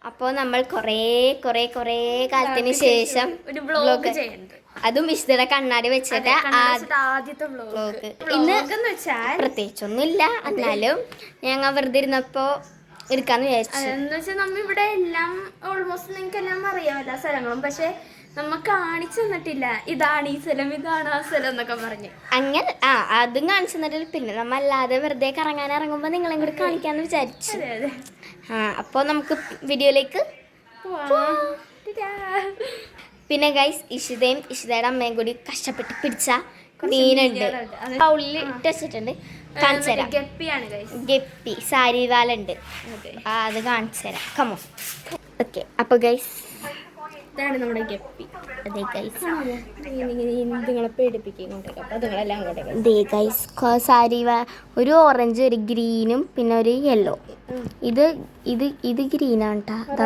അപ്പോൾ നമ്മൾ കുറേ കാലത്തിന് ശേഷം ഒരു വ്ലോഗ് ചെയ്യുന്നുണ്ട്. അതും വിശുദ്ധയുടെ കണ്ണാടി വെച്ചിട്ട് ആദ്യത്തെ വ്ലോഗ്. ഇന്ന് പ്രത്യേകിച്ചൊന്നുമില്ല, എന്നാലും ഞങ്ങൾ വെറുതെ ഇരുന്നപ്പോൾ എടുക്കാന്ന് വിചാരിച്ചു. എന്ന് വെച്ചാൽ നമ്മ ഇവിടെ എല്ലാം ഓൾമോസ്റ്റ് നിങ്ങൾക്ക് എല്ലാം അറിയാം എല്ലാ സ്ഥലങ്ങളും, പക്ഷെ നമ്മ കാണിച്ചു തന്നിട്ടില്ല. ഇതാണ് ഈ സ്ഥലം, ഇതാണ് ആ സ്ഥലം എന്നൊക്കെ പറഞ്ഞ് അങ്ങനെ അതും കാണിച്ചു തന്നിട്ടില്ല. പിന്നെ നമ്മ അല്ലാതെ വെറുതെ കറങ്ങാൻ ഇറങ്ങുമ്പോൾ നിങ്ങളെയും കൂടി കാണിക്കാന്ന് വിചാരിച്ചു. അപ്പോൾ നമുക്ക് വീഡിയോയിലേക്ക് പിന്നെ ഗൈസ് ഇഷിതയുടെ അമ്മയും കൂടി കഷ്ടപ്പെട്ട് പിടിച്ച മീനുണ്ട്, ബൗളിൽ ഇട്ട് വെച്ചിട്ടുണ്ട്. കാണിച്ചു തരാം. ഗപ്പി സാരിവാലുണ്ട്, അത് കാണിച്ചു തരാം. കമോ. ഓക്കെ, അപ്പോൾ ഗൈസ് ഇതാണ് നമ്മുടെ ഗപ്പി. അതെ ഗൈസ്, നിങ്ങളെ പേടിപ്പിക്കുന്നുണ്ട്. അപ്പോൾ നിങ്ങളെല്ലാം അങ്ങോട്ടേക്ക്. ദേ ഗൈസ്, ഒരു ഓറഞ്ച്, ഒരു ഗ്രീനും പിന്നെ ഒരു യെല്ലോ. ഇത് ഗ്രീനാണ് കേട്ടോ.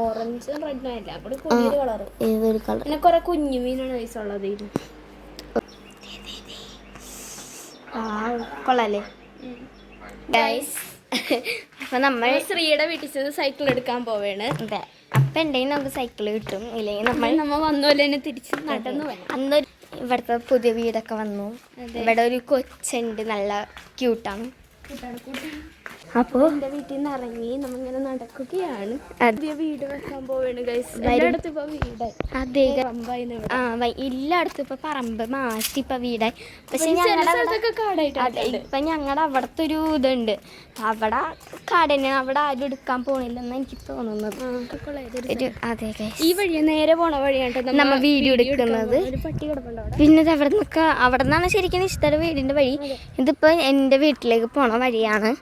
ഓറഞ്ച് റെഡ് ഏതൊരു കളർ. പിന്നെ കുറെ കുഞ്ഞു മീനാണ് ഗൈസ് ഉള്ളത്. കൊള്ളാല്ലേ ഗൈസ്? അപ്പൊ നമ്മൾ ശ്രീയുടെ വീട്ടിൽ ചെന്ന് സൈക്കിൾ എടുക്കാൻ പോവേണ്. അതെ, അപ്പൊ ഉണ്ടെങ്കിൽ നമുക്ക് സൈക്കിൾ കിട്ടും, ഇല്ലെങ്കിൽ നമ്മ വന്നപോലെ തന്നെ തിരിച്ച് നടന്നു പോകാം. അന്ന് ഇവിടുത്തെ പുതിയ വീടൊക്കെ വന്നു. ഇവിടെ ഒരു കൊച്ചുണ്ട്, നല്ല ക്യൂട്ടാണ്. അപ്പോൾ എൻ്റെ വീട്ടിൽ നിന്ന് ഇറങ്ങി നമ്മിങ്ങനെ നടക്കുകയാണ്. പുതിയ വീട് വെക്കാൻ പോവാണ് ഗൈസ്. എല്ലായിടത്തും ഇപ്പൊ വീട്. അതെ, എല്ലായിടത്തും ഇപ്പൊ പറമ്പ് മാറ്റി ഇപ്പൊ വീടായി. പക്ഷെ ഇപ്പൊ ഞങ്ങളുടെ അവിടത്തെ ഒരു ഇതുണ്ട്, അവിടെ കാടന്നെ, അവിടെ ആരും എടുക്കാൻ പോണില്ലെന്ന് എനിക്ക് തോന്നുന്നത്. അതെ, ഈ വഴി നേരെ പോണ വഴിയാണ് നമ്മ വീഡിയോ എടുക്കുന്നത്. പിന്നെ അവിടെ നിന്നാണ് ശരിക്കും ഇഷ്ടമുള്ള വീടിന്റെ വഴി. ഇതിപ്പോ എന്റെ വീട്ടിലേക്ക് പോണ വഴിയാണ്.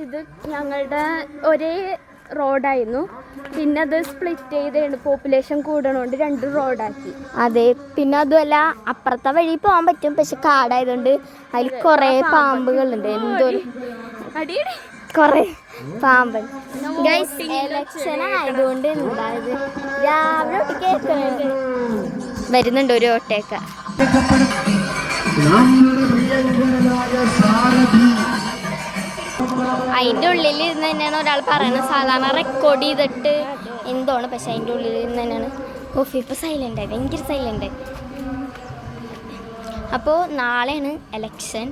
ഇത് ഞങ്ങളുടെ ഒരേ റോഡായിരുന്നു, പിന്നെ അത് സ്പ്ലിറ്റ് ചെയ്താണ്. പോപ്പുലേഷൻ കൂടണോണ്ട് 2 റോഡാക്കി. അതെ, പിന്നെ അതുമല്ല അപ്പുറത്തെ വഴി പോകാൻ പറ്റും, പക്ഷെ കാടായതുകൊണ്ട് അതിൽ കുറെ പാമ്പുകളുണ്ട്. കുറെ പാമ്പ്. ഗൈസ്, ഇലക്ഷൻ ആയതുകൊണ്ട് എന്തായത് രാവിലെ കേൾക്കുന്നുണ്ട്, വരുന്നുണ്ട് ഒരു ഓട്ടേക്ക. അതിൻ്റെ ഉള്ളിൽ ഇരുന്ന് തന്നെയാണ് ഒരാൾ പറയുന്നത്. സാധാരണ റെക്കോർഡ് ചെയ്തിട്ട് എന്തോണ്, പക്ഷെ അതിൻ്റെ ഉള്ളിൽ ഇരുന്ന് തന്നെയാണ്. ഓഫ്, ഇപ്പോൾ സൈലൻ്റ് ആയി, ഭയങ്കര സൈലൻ്റ് ആയി. അപ്പോൾ നാളെയാണ് എലക്ഷൻ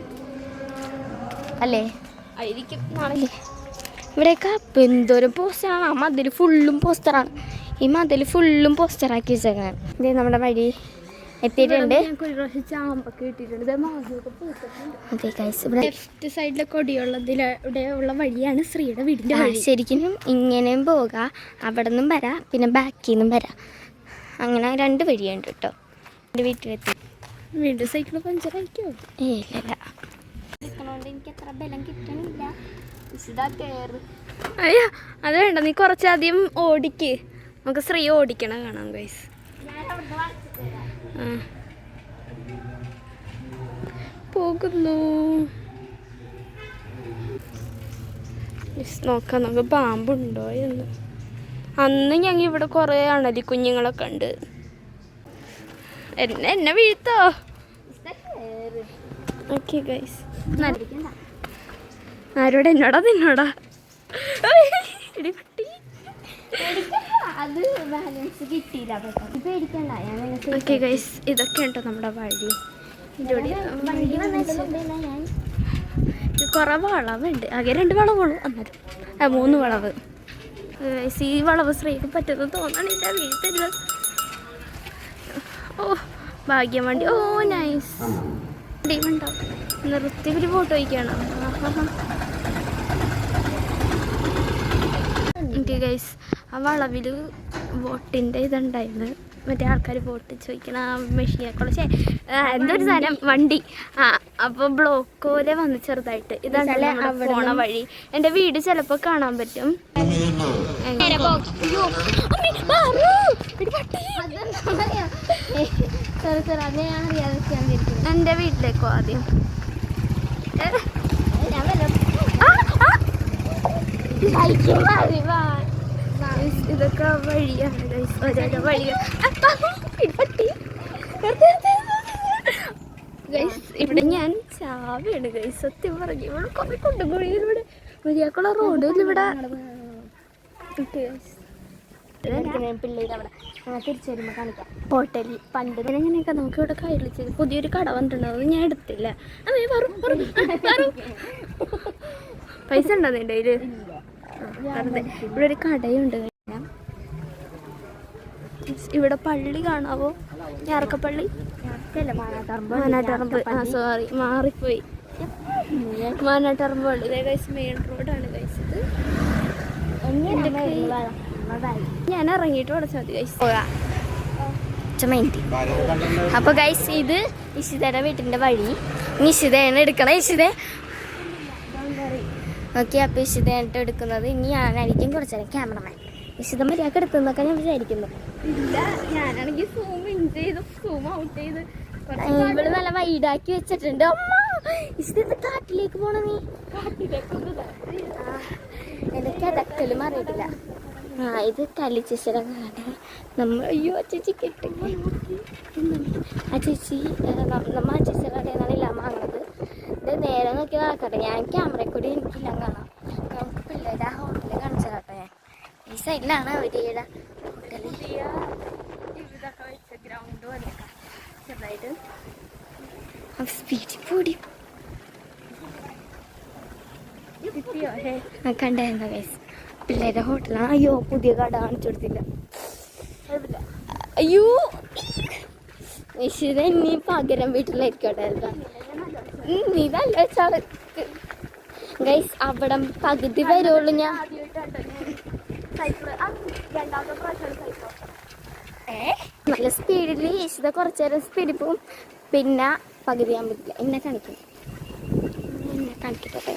അല്ലേ? ആയിരിക്കും നാളെ. ഇവിടെയൊക്കെ എന്തോരം പോസ്റ്ററാണ്. ആ മതിൽ ഫുള്ളും പോസ്റ്ററാണ്. ഈ മതിൽ ഫുള്ളും പോസ്റ്ററാക്കി വെച്ചേക്കാൻ. ഇത് നമ്മുടെ വഴി എത്തിയിട്ടുണ്ട്. ലെഫ്റ്റ് സൈഡിലെ കൊടിയുള്ളതിലൂടെയുള്ള വഴിയാണ് ശ്രീയുടെ വീടിന്റെ വഴി. ശരിക്കും ഇങ്ങനെയും പോകാം, അവിടെ നിന്നും വരാം, പിന്നെ ബാക്കിൽ നിന്നും വരാം. അങ്ങനെ 2 വഴിയുണ്ട് കേട്ടോ. എൻ്റെ വീട്ടിലെത്തി. വീണ്ടും സൈക്കിൾ പഞ്ചറായിരിക്കോ? ഇല്ല, എനിക്ക് അത്ര ബലം കിട്ടണില്ല. അയ്യോ, അത് വേണ്ട, നീ കുറച്ചധികം ഓടിക്ക്. നമുക്ക് ശ്രീ ഓടിക്കണം കാണാം ഗൈസ്. പോകുന്നു. നോക്കാം നമുക്ക് പാമ്പുണ്ടോ എന്ന്. അന്ന് ഞങ്ങൾ ഇവിടെ കുറേ അണലി കുഞ്ഞുങ്ങളൊക്കെ ഉണ്ട്. എന്നെ വീഴ്ത്തോ? Okay guys. ആരോടെ? എന്നോടാ നിന്നോടാ? ഓക്കെ ഗൈസ്, ഇതൊക്കെ ഉണ്ടോ നമ്മുടെ വഴി. കുറെ വളവുണ്ട്, ആകെ 2 വളവുള്ളൂ, അന്നേരം 3 വളവ്. ഈ വളവ് ശ്രീക്ക് പറ്റുന്നത് തോന്നണില്ല, വീഴ്ത്തരുത്. ഓ ഭാഗ്യം വണ്ടി. ഓ നൈസ്. ഉണ്ടോ നിർത്തി ഒരു ഫോട്ടോ വയ്ക്കുകയാണ്. എനിക്ക് ഗൈസ് ആ വളവിൽ വോട്ടിൻ്റെ ഇതുണ്ടായിരുന്നു. മറ്റേ ആൾക്കാർ വോട്ട് ചോദിക്കണം, ആ മെഷീനൊക്കെ എന്തൊരു സാധനം വണ്ടി. അപ്പോൾ ബ്ലോക്ക് പോലെ വന്ന് ചെറുതായിട്ട്. ഇതാണ് അവിടെ പോണ വഴി. എൻ്റെ വീട് ചിലപ്പോൾ കാണാൻ പറ്റും. എൻ്റെ വീട്ടിലേക്കോ ആദ്യം? ഇതൊക്കെ വഴിയാണ് ഗൈസ്, ഓരോരോ വഴിയാണ്. ഗൈസ് ഇവിടെ ഞാൻ ചാവിയാണ് ഗൈസ്, സത്യം പറഞ്ഞു. ഇവിടെ കുറെ കൊണ്ടുപോയി. ഇവിടെ മര്യാദക്കുള്ള റോഡിൽ ഇവിടെ പിള്ളേർ അവിടെ തിരിച്ചു വരുമ്പോൾ കാണിക്കാം. ഹോട്ടലിൽ പണ്ട് ഇങ്ങനെയൊക്കെ നമുക്ക് ഇവിടെ കൈ വിളിച്ചത് പുതിയൊരു കട വന്നിട്ടുണ്ടാവും, ഞാൻ എടുത്തില്ല. അമ്മേ പൈസ ഉണ്ടോ നിൻ്റെ കയ്യിൽ? വെറുതെ ഇവിടെ ഒരു കടയുണ്ട്. ഇവിടെ പള്ളി കാണാവോ? ഞാറക്കപ്പള്ളി, മാനാട്ടറമ്പ്. ആ സോറി, മാറിപ്പോയി. മാനാട്ടറമ്പ് പള്ളി. ഇതേ കഴിച്ച് മെയിൻ റോഡാണ് കഴിച്ചത്. ഞാൻ ഇറങ്ങിയിട്ട് വിളിച്ചാൽ മതി കഴിച്ച് പോകാം. അപ്പൊ ഗൈസ് ഇത് ഇഷിതയുടെ വീട്ടിന്റെ വഴി. ഇഷിതയാണ് എടുക്കണം. ഇഷിത ഓക്കെ. അപ്പൊ ഇഷിതയായിട്ട് എടുക്കുന്നത്. ഇനി ഞാനായിരിക്കും കുറച്ചു നേരം ക്യാമറമാൻ. ഇഷിത മര്യാദ എടുത്തുന്നൊക്കെ ഞാൻ വിചാരിക്കുന്നു. ഇല്ല, ഞാനാണെങ്കിൽ സൂം ഇൻ ചെയ്ത് സൂം ഔട്ട് ചെയ്ത് ഇവിടെ നല്ല വൈഡാക്കി വെച്ചിട്ടുണ്ട്. അമ്മ ഇഷിത കാട്ടിലേക്ക് പോണ നീ. എനിക്ക് അതൊക്കെ മാറിയിട്ടില്ല. ഇത് കലിച്ചേച്ചിയുടെ കട. നമ്മൾ അയ്യോ ചേച്ചി കെട്ടി ആ ചേച്ചി നമ്മ ആ ചേച്ചിയുടെ കടയെന്നാണ് ഇല്ല വാങ്ങുന്നത്. ഇത് നേരെ നോക്കി നടക്കട്ടെ. ഞാൻ ക്യാമറയിൽ കൂടി എനിക്കില്ല കാണാം. നമുക്ക് പിള്ളേരെ ആ ഹോട്ടലിൽ കാണിച്ചു കേട്ടോ. ഞാൻ ഈ സൈഡിലാണ് അവരുടെ ഹോട്ടലിൽ ഇതൊക്കെ വെച്ച ഗ്രൗണ്ട് പോലെ ചെറുതായിട്ട് സ്പീഡിൽ കൂടി കിട്ടിയോ? കണ്ടായിരുന്നോ ഗൈസ്? പിള്ളേരുടെ ഹോട്ടലാണ്. അയ്യോ പുതിയ കട കാണിച്ചു കൊടുത്തില്ല. അയ്യോ നിശ്ചിത ഇനി പകരം വീട്ടിലായിരിക്കട്ടെ. നീ നല്ല വെച്ചാൽ ഗൈസ് അവിടെ പകുതി വരുള്ളൂ. ഞാൻ നല്ല സ്പീഡിൽ ഈശ്വര കുറച്ചു നേരം സ്പീഡിൽ പോവും. പിന്നെ പകുതി ആകാൻ പറ്റില്ല. എന്നെ കാണിക്കും. എന്നെ കാണിക്കട്ടെ.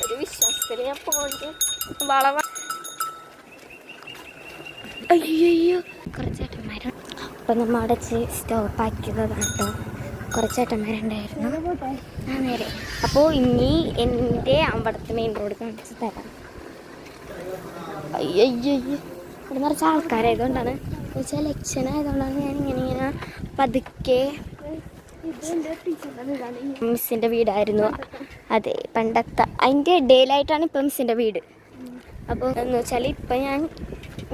ഒരു വിശ്വാസത്തിൽ ഞാൻ പോകട്ടെ. വളവ അയ്യോ കുറച്ച് ചേട്ടന്മാരുണ്ട്. അപ്പം നമ്മൾ അവിടെ സ്റ്റോപ്പ് ആക്കിയതാണ് കേട്ടോ. കുറച്ച് ചേട്ടന്മാരുണ്ടായിരുന്നു. ആ നേരെ. അപ്പോൾ ഇനി എൻ്റെ അവിടുത്തെ മെയിൻ റോഡ് കാണിച്ച് തരാം. അയ്യോ ഇവിടെ നിറച്ച് ആൾക്കാരായതുകൊണ്ടാണ് വെച്ചാൽ ഇലക്ഷൻ ആയതുകൊണ്ടാണ് ഞാൻ ഇങ്ങനെ പതുക്കെ. മിസ്സിൻ്റെ വീടായിരുന്നു. അതെ, പണ്ടത്തെ അതിൻ്റെ ഇടയിലായിട്ടാണ് ഇപ്പം മിസ്സിൻ്റെ വീട്. അപ്പോൾ എന്ന് വെച്ചാൽ ഇപ്പം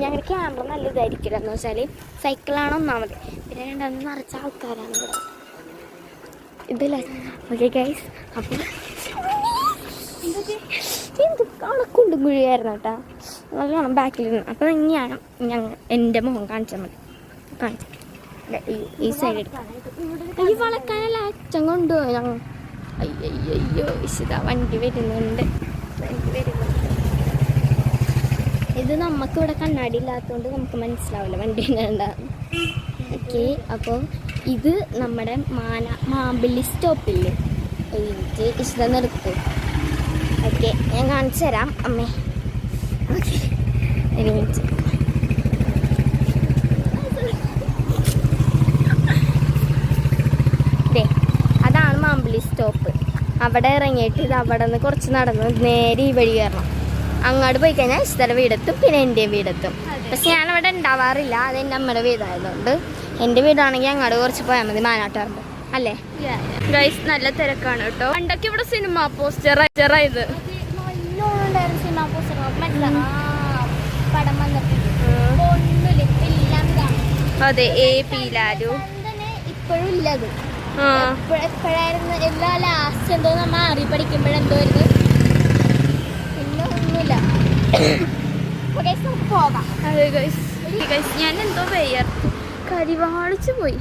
ഞങ്ങളുടെ ക്യാമറ നല്ല ഇതായിരിക്കില്ല. എന്ന് വെച്ചാൽ സൈക്കിളാണ് ഒന്നാമത്, പിന്നെ രണ്ടാമത് നിറച്ച ആൾക്കാരാണ് ഇവിടെ. ഇതില്ല ഓക്കെ ഗൈസ്. അപ്പോൾ എന്ത് കളക്കുണ്ടും കുഴിയായിരുന്നു കേട്ടോ. നല്ലോണം ബാക്കിലിരുന്നു. അപ്പോൾ ഇനിയാണ് എൻ്റെ മുഖം കാണിച്ചാൽ മതി. കാണിച്ചു ഈ സൈഡ് എടുക്കാം. ഈ വളക്കാനല്ല അച്ഛൻ കൊണ്ടുപോയി ഞങ്ങൾ. അയ്യോ വിശുദ്ധ വണ്ടി വരുന്നുണ്ട്. ഇത് നമുക്കിവിടെ കണ്ണാടി ഇല്ലാത്തതുകൊണ്ട് നമുക്ക് മനസ്സിലാവില്ല വണ്ടി ഉണ്ടാകും. ഓക്കെ. അപ്പോൾ ഇത് നമ്മുടെ മാമ്പള്ളി സ്റ്റോപ്പില്ലേ, എനിക്ക് ഇഷ്ടം നിർത്തും. ഓക്കെ, ഞാൻ കാണിച്ചു തരാം അമ്മേ. ഓക്കെ, ഒരു മിനിറ്റ്. അതാണ് മാമ്പള്ളി സ്റ്റോപ്പ്. അവിടെ ഇറങ്ങിയിട്ട് ഇത് അവിടെ നിന്ന് കുറച്ച് നടന്ന് നേരെ ഈ വഴി കയറണം. അങ്ങോട്ട് പോയി കഴിഞ്ഞാൽ ഇഷ്ടയുടെ വീടെത്തും, പിന്നെ എൻ്റെ വീടെത്തും. പക്ഷെ ഞാനവിടെ ഉണ്ടാവാറില്ല. അത് എൻ്റെ അമ്മയുടെ വീടായതുകൊണ്ട്. എൻ്റെ വീടാണെങ്കിൽ അങ്ങോട്ട് കുറച്ച് പോയാൽ മതി, മാനാട്ടറമ്പ് അല്ലേ ഗൈസ്? നല്ല തിരക്കാണ് കേട്ടോ. പണ്ടൊക്കെ ഇവിടെ സിനിമ പോസ്റ്ററായത് സിനിമ പോസ്റ്റർ പടം വന്നിട്ടുണ്ട്. അതെ, ലാലു ഇപ്പോഴും ഇല്ലത്. എപ്പോഴായിരുന്നു എല്ലാ ലാസ്റ്റ് എന്തോ നമ്മൾ മാറി പഠിക്കുമ്പോഴെന്തോ ആയിരുന്നു. പിന്നെ ഒന്നുമില്ല. നമുക്ക് പോകാം. അതെ ഗൈസ്, ഞാൻ എന്തോ കരിവാളിച്ചു പോയി.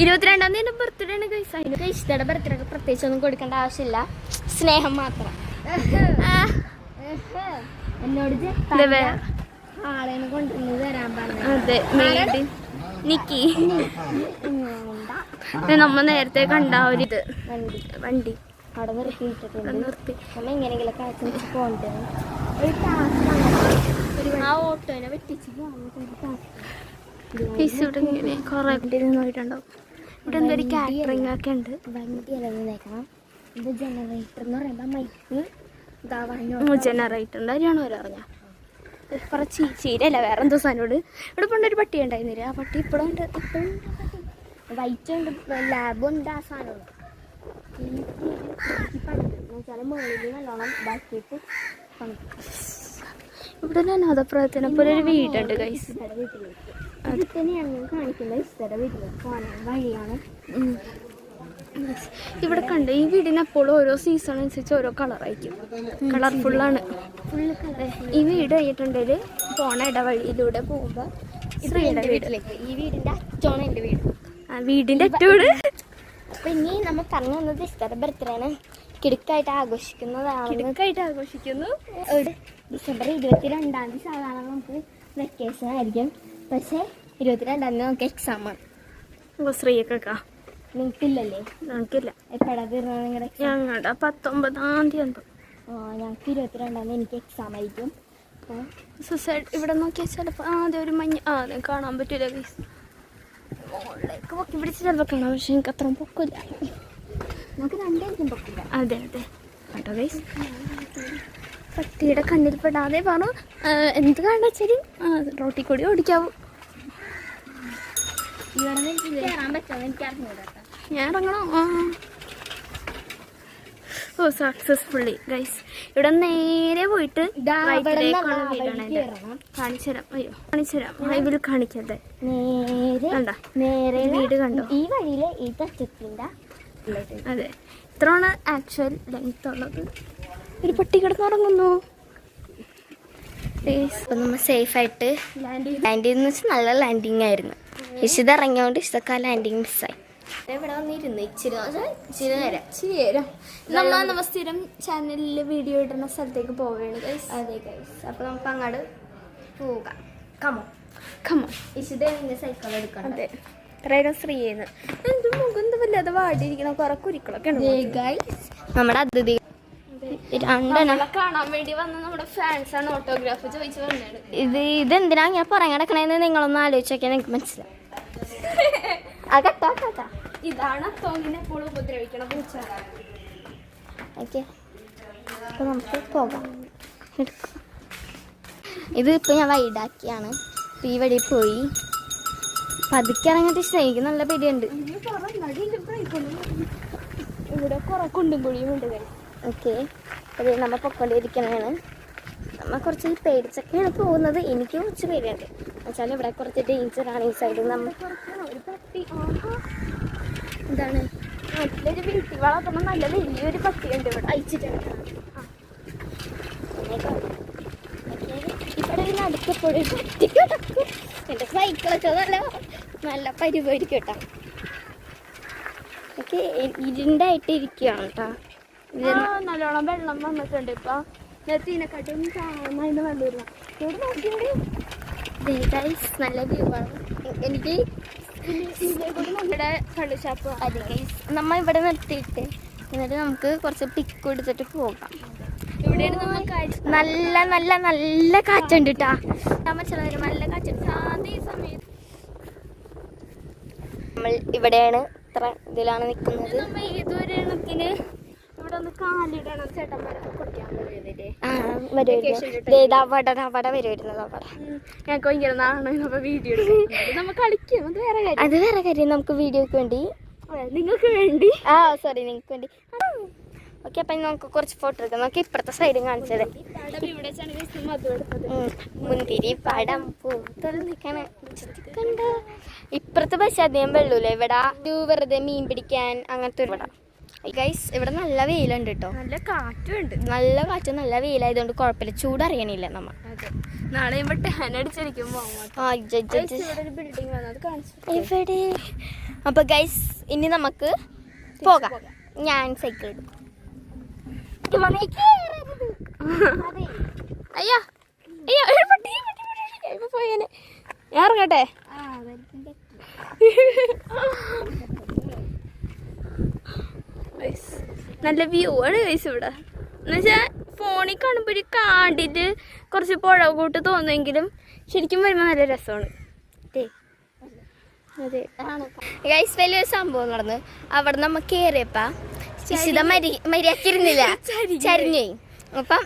22-ാം തീയതി ബർത്ത്ഡേ ആണ് ഗൈസ്. അതിന് ഇഷ്ടയുടെ ബർത്ത്ഡേ പ്രത്യേകിച്ച് ഒന്നും കൊടുക്കേണ്ട ആവശ്യമില്ല, സ്നേഹം മാത്രം. എന്നോട് ആളെയാണ് കൊണ്ടുവന്ന് തരാൻ പറഞ്ഞു. അതെ, നിക്കി നമ്മ നേരത്തെ കണ്ട ഒരിത് വണ്ടി അവിടെ നിർത്തിയിട്ടിട്ടുണ്ട്. നിർത്തി നമ്മ എങ്ങനെയെങ്കിലും കാഴ്ച വെച്ച് പോകണ്ടേ. ഒരു ടാസ്ക് ആ ഓട്ടോനെ വെട്ടിച്ച് ഇവിടെ ഇങ്ങനെ കുറെ നിന്നുപോയിട്ടുണ്ടാവും. ഇവിടെ എന്തൊരു കാറ്ററിംഗ് ഒക്കെ ഉണ്ട്. വണ്ടി ഇറങ്ങിയേക്കണം. ഇത് ജനറേറ്റർ എന്ന് പറയുമ്പോൾ മൈക്ക് ജനറേറ്റർ ഉണ്ട്. അതിനാണ് പറഞ്ഞ കുറച്ച് ചീരല്ല വേറെ എന്തോ സാധനോട്. ഇവിടെ പണ്ടൊരു പട്ടി ഉണ്ടായിരുന്നില്ല. ആ പട്ടി ഇപ്പോഴും ഉണ്ട്. ഇപ്പോഴും വൈറ്റ് ഉണ്ട്, ലാബുണ്ട്. ആ സാധനമുണ്ട്. വെച്ചാൽ മുകളിൽ നല്ലോണം ഇതാക്കിയിട്ട് ഇവിടെ അനാഥപ്രായത്തിനെ പോലെ ഒരു വീടുണ്ട് ഗൈസ്. അത് തന്നെയാണ് ഞാൻ കാണിക്കുന്നത്. ഇഷ്ടയുടെ വീട്ടിലേക്ക് പോകാൻ വഴിയാണ്. ഇവിടെ കണ്ട് ഈ വീടിന് എപ്പോഴും ഓരോ സീസൺ അനുസരിച്ച് ഓരോ കളറായിരിക്കും. കളർഫുള്ളാണ് ഫുള്ള് കളർ. ഈ വീട് കഴിഞ്ഞിട്ടുണ്ടെങ്കിൽ പോണ ഇടവഴിയിലൂടെ പോകുമ്പോൾ ശ്രീയുടെ വീട്ടിലേക്ക്. ഈ വീടിൻ്റെ അച്ഛനാണ് എൻ്റെ വീട്. വീടിൻ്റെ അറ്റോട്. അപ്പം ഇനി നമ്മൾ പറഞ്ഞു വന്നത് ഇഷ്ടയുടെ ബർത്ത്ഡേ ആണ്. കിടുക്കായിട്ട് ആഘോഷിക്കുന്നതാണ്. കിടുക്കായിട്ട് ആഘോഷിക്കുന്നു. ഡിസംബർ 22-ാം തീയതി സാധാരണ നമുക്ക് വെക്കേഷൻ ആയിരിക്കും. പക്ഷേ 22-ാം തീയതി നമുക്ക് എക്സാമാണ്. ശ്രീയൊക്കെ നിങ്ങൾക്കില്ലല്ലേ? ഞങ്ങൾക്കില്ല. എപ്പോഴാണ് തീർന്നത് നിങ്ങളുടെ? ഞങ്ങളുടെ 19-ാം തീയതി എന്തോ. ഞങ്ങൾക്ക് 22-ാം തീയതി എനിക്ക് എക്സാം ആയിരിക്കും. അപ്പോൾ സൊസൈറ്റി ഇവിടെ നോക്കിയാൽ ചിലപ്പോൾ ആദ്യം ഒരു മഞ്ഞ കാണാൻ പറ്റില്ല ഗൈസ്. മുകളിലേക്ക് പൊക്കി പിടിച്ച് ചിലപ്പോൾ കാണാം. പക്ഷെ എനിക്ക് അത്രയും പൊക്കില്ല. നമുക്ക് രണ്ടായിരിക്കും പൊക്കില്ല. അതെ അതെ കേട്ടോ ഗൈസ്. പട്ടിയുടെ കണ്ണിൽ പെടാതെ പറഞ്ഞു എന്ത് കാണാച്ചാലും റോട്ടിൽ കൂടി ഓടിക്കാവൂ. ഇവിടെ നിന്ന് കയറാൻ പറ്റുമോ എനിക്ക് അറിഞ്ഞൂടാ. ഞാൻ ഇറങ്ങണോ? ഓ സക്സസ്ഫുള്ളി ഗൈസ്. ഇവിടെ നേരെ പോയിട്ട് കാണിച്ചുതരാം. അയ്യോ കാണിച്ചുതരാം. ഇതിൽ കാണിക്കട്ടെ. നേരെ വീട് കണ്ടോ? ഈ വഴിയിലെ ഈ തച്ചത്തിന്റെ. അതെ ഇത്രയാണ് ആക്ച്വൽ ലെങ്ത് ഉള്ളത്. ഒരു പട്ടി കിടന്നുറങ്ങുന്നു. അപ്പം നമ്മൾ സേഫായിട്ട് ലാൻഡിങ് വെച്ചാൽ നല്ല ലാൻഡിങ് ആയിരുന്നു. ഇഷിത ഇറങ്ങിയോണ്ട് ഇഷ്ടക്കാ ലാൻഡിങ് മിസ്സായി. ഇവിടെ വന്നിരുന്നു ഇച്ചിരി നേരം. നമ്മൾ സ്ഥിരം ചാനലിൽ വീഡിയോ ഇടുന്ന സ്ഥലത്തേക്ക് പോവുകയാണ് ഗൈസ്. അതെ ഗൈസ്. അപ്പോൾ നമുക്ക് അങ്ങോട്ട് പോകാം. കമോ ഇഷിത സൈക്കിൾ എടുക്കണം. അതെ ഇത്രയും ശ്രീയെന്ന് എന്ത് മുഖം എന്ത് വല്ലാതെ വാടിയിരിക്കണം. കുറെ കുരുക്കളൊക്കെ നമ്മുടെ അതിഥി രണ്ടെണ്ണം കാണാൻ വേണ്ടി വന്ന നമ്മുടെ ഫാൻസ് ആണ് ഓട്ടോഗ്രാഫ് ചോദിച്ചു വന്നത്. ഇതെന്തിനാ ഞാൻ പറയാൻ കിടക്കണേന്ന് നിങ്ങളൊന്ന് ആലോചിച്ചോക്കിയാൽ നിങ്ങൾക്ക് മനസ്സിലാവും. ഇതാണ് തോങ്ങിനെ എപ്പോഴും ഉപദ്രവിക്കണം പൂച്ച. ഓക്കെ അപ്പോൾ നമുക്ക് പോകാം. ഇത് ഇപ്പോൾ ഞാൻ വൈഡാക്കിയാണ്. ഇപ്പോൾ ഈ വഴി പോയി പതുക്കെ ഇറങ്ങിയിട്ട് സ്നേഹിക്ക് നല്ല പേടിയുണ്ട്. ഇവിടെ കുറെ കുണ്ടും കുഴിയും ഉണ്ട്. ഓക്കെ അത് നമ്മൾ പൊക്കൊണ്ടിരിക്കണതാണ്. നമ്മൾ കുറച്ച് പേടിച്ചൊക്കെയാണ് പോകുന്നത്. എനിക്ക് കുറച്ച് പേടിയുണ്ട് എന്നുവെച്ചാൽ ഇവിടെ കുറച്ച് ഡേഞ്ചറാണ് ഈ സൈഡിൽ. നമ്മൾ ഒരു പട്ടി എന്താണ് നല്ലൊരു വീട്ടിൽ വളർത്തുന്ന നല്ല വലിയൊരു പട്ടിയുണ്ട് ഇവിടെ അയച്ചിട്ടുണ്ട്. ഇവിടെ ഒരു നടുക്കപ്പോഴും പട്ടി കിടക്കും. എൻ്റെ സൈക്കിളൊക്കെ നല്ല പരിപാടിക്കും കേട്ടോ. ഓക്കെ ഇരുണ്ടായിട്ട് ഇരിക്കുകയാണ് കേട്ടോ. നല്ലോണം വെള്ളം വന്നിട്ടുണ്ട്. ഇപ്പൊ നേരത്തിനെക്കാട്ടും കാണാൻ വെള്ളം നല്ല വ്യൂ ആണ്. എനിക്ക് നമ്മുടെ കള്ളുഷാപ്പ്. അതെ ഗൈസ് നമ്മൾ ഇവിടെ നിർത്തിയിട്ട് എന്നിട്ട് നമുക്ക് കുറച്ച് പിക്ക് എടുത്തിട്ട് പോകാം. ഇവിടെയാണ് നമ്മൾ നല്ല നല്ല നല്ല കാറ്റുണ്ട് കേട്ടാ. നല്ല കാറ്റുണ്ട്. ഈ സമയത്ത് നമ്മൾ ഇവിടെയാണ് ഇത്ര ഇതിലാണ് നിൽക്കുന്നത്. നമ്മൾ ഏതൊരു എണ്ണത്തിന് ഇവിടെ ഒന്ന് കാലിടണം. ചേട്ടന്മാരൊക്കെ കുടിക്കാൻ അവിടെ വരുന്നത് അവിടെ ഞങ്ങൾക്ക് ഭയങ്കര നാണോ വീഡിയോ എടുക്കും. നമ്മൾ കളിക്കും. അത് വേറെ കാര്യം. നമുക്ക് വീഡിയോക്ക് വേണ്ടി നിങ്ങൾക്ക് വേണ്ടി സോറി നിങ്ങൾക്ക് വേണ്ടി. ഓക്കെ അപ്പം നമുക്ക് കുറച്ച് ഫോട്ടോ എടുക്കാം. നമുക്ക് ഇപ്പുറത്തെ സൈഡും കാണിച്ചത് മുന്തിരി പടം പൂത്തണ ഇപ്പുറത്തെ പക്ഷെ അധികം വെള്ളൂല. ഇവിടെ വെറുതെ മീൻ പിടിക്കാൻ അങ്ങനത്തെ ഒരു ഇവിടെ ഗൈസ്. ഇവിടെ നല്ല വെയിലുണ്ട് കേട്ടോ. നല്ല കാറ്റുണ്ട്. നല്ല കാറ്റും നല്ല വെയിലായതുകൊണ്ട് കുഴപ്പമില്ല. ചൂടറിയണില്ല നമ്മ. നാളെ അടിച്ചിരിക്കുമ്പോ ബിൽഡിംഗ് വന്നത് കാണിച്ചു ഇവിടെ. അപ്പൊ ഗൈസ് ഇനി നമുക്ക് പോകാം. ഞാൻ സൈക്കിൾ എടുക്കും. അയ്യോ അയ്യോ പോയേനെ. ഞാൻ ഇറങ്ങട്ടെ. നല്ല വ്യൂ ആണ് ഗൈസ് ഇവിടെ. എന്നുവെച്ചാൽ ഫോണിൽ കാണുമ്പോൾ ഒരു കാണ്ടിട്ട് കുറച്ച് പുഴ കൂട്ട് തോന്നുമെങ്കിലും ശരിക്കും വരുമ്പോൾ നല്ല രസമാണ്. അതെ ഗൈസ് വലിയൊരു സംഭവം നടന്നു. അവിടെ നമ്മൾ കയറിയപ്പോ ഇഷിത മര്യാദക്കിരുന്നില്ല, ചരിഞ്ഞേ. അപ്പം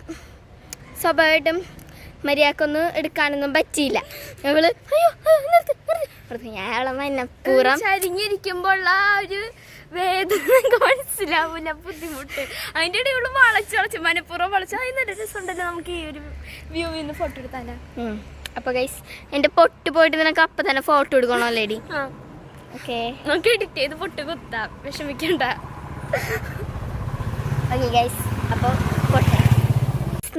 സ്വാഭാവികമായിട്ടും മര്യാദക്കൊന്നും എടുക്കാനൊന്നും പറ്റിയില്ല. ഞങ്ങള് അയ്യോ ഞാൻ മന്നപ്പൂറം ചരിഞ്ഞിരിക്കുമ്പോൾ ആ ഒരു വേദന മനസ്സിലാവൂല, ബുദ്ധിമുട്ട്. അതിൻ്റെ ഇടയിൽ വളച്ച് മനപ്പുറം വളച്ച് അതിന് നല്ല രസമുണ്ടല്ലോ. നമുക്ക് ഈ ഒരു വ്യൂവിൽ നിന്ന് ഫോട്ടോ എടുത്താലോ? അപ്പോൾ ഗൈസ് എൻ്റെ പൊട്ട് പോയിട്ട് നിനക്ക് അപ്പം തന്നെ ഫോട്ടോ എടുക്കണോ ലേഡി? ഓക്കെ, നമുക്ക് എഡിറ്റ് ചെയ്ത് പൊട്ട് കുത്താം, വിഷമിക്കണ്ട. ഓക്കെ ഗൈസ്, അപ്പോൾ പൊട്ടെ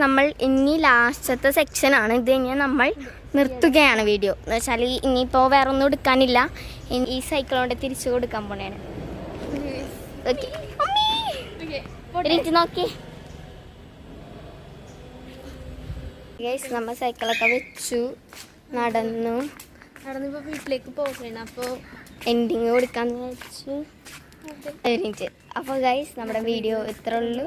നമ്മൾ ഇനി ലാസ്റ്റത്തെ സെക്ഷനാണ് ഇത്. കഴിഞ്ഞാൽ നമ്മൾ നിർത്തുകയാണ് വീഡിയോ. എന്ന് വെച്ചാൽ ഇനിയിപ്പോൾ വേറെ ഒന്നും എടുക്കാനില്ല. ഇനി ഈ സൈക്കിൾ കൊണ്ട് തിരിച്ചു കൊടുക്കാൻ പോണേണ്. ഓക്കെ നോക്കി ഗൈസ്, നമ്മൾ സൈക്കിളൊക്കെ വെച്ചു, നടന്നിപ്പോൾ വീട്ടിലേക്ക് പോകണം. അപ്പോൾ എൻഡിങ് കൊടുക്കാന്ന് വെച്ചു. അപ്പോൾ ഗൈസ് നമ്മുടെ വീഡിയോ ഇത്ര ഉള്ളൂ.